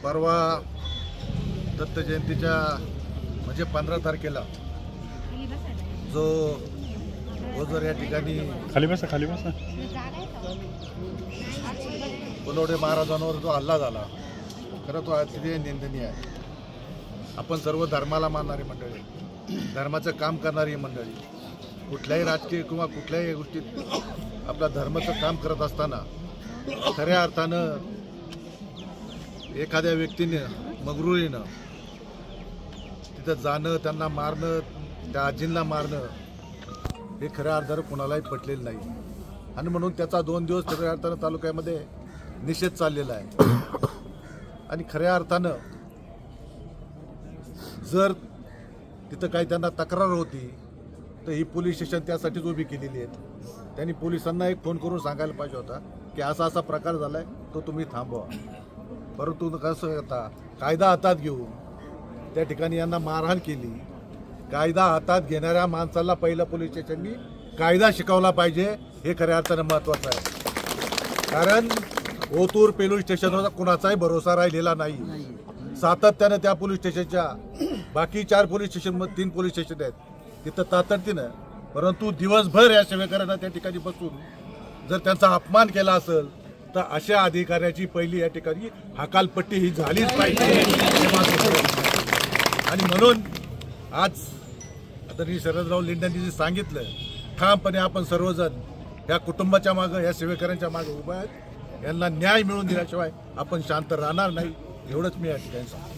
परवा दत्त जयंतीच्या म्हणजे 15 तारखेला जो ओझर या ठिकाणी खाली बसा फुलोडे महाराजांवर जो हल्ला झाला, खरं तो अतिशय निंदनीय आहे. आपण सर्व धर्माला मानणारी मंडळी, धर्माचं काम करणारी मंडळी, कुठल्याही राजकीय किंवा कुठल्याही गोष्टीत आपल्या धर्माचं काम करत असताना खऱ्या अर्थानं एखाद्या व्यक्तीने मगरुरीनं तिथं जाणं, त्यांना मारणं, त्या आजींना मारणं हे खऱ्या अर्थानं कुणालाही पटलेलं नाही. आणि म्हणून त्याचा 2 दिवस खऱ्या अर्थानं तालुक्यामध्ये निषेध चाललेला आहे. आणि खऱ्या अर्थानं जर तिथं काही त्यांना तक्रार होती तर ही पोलीस स्टेशन त्यासाठीच उभी केलेली आहेत. त्यांनी पोलिसांना एक फोन करून सांगायला पाहिजे होता की असा प्रकार झाला आहे, तो तुम्ही थांबवा. परंतु कसं आता कायदा हातात घेऊन त्या ठिकाणी यांना मारहाण केली. कायदा हातात घेणाऱ्या माणसाला पहिलं पोलीस स्टेशननी कायदा शिकवला पाहिजे, हे खऱ्या अर्थानं महत्त्वाचं आहे. कारण ओतूर पोलीस स्टेशनवर कुणाचाही भरोसा राहिलेला नाही. सातत्यानं त्या पोलीस स्टेशनच्या बाकी 4 पोलीस स्टेशन 3 पोलीस स्टेशन आहेत तिथं तातडीनं, परंतु दिवसभर या सेवेकरांना त्या ठिकाणी बसून जर त्यांचा अपमान केला असेल तर अशा अधिकाऱ्याची पहिली या ठिकाणी हकालपट्टी ही झालीच पाहिजे. आणि म्हणून आज आदरणीय शरदराव लिंडांनी जे सांगितलं, ठामपणे आपण सर्वजण या कुटुंबाच्या मागं, या सेवेकरांच्या मागं उभा आहेत. यांना न्याय मिळवून दिल्याशिवाय आपण शांत राहणार नाही, एवढंच मी या ठिकाणी सांगतो.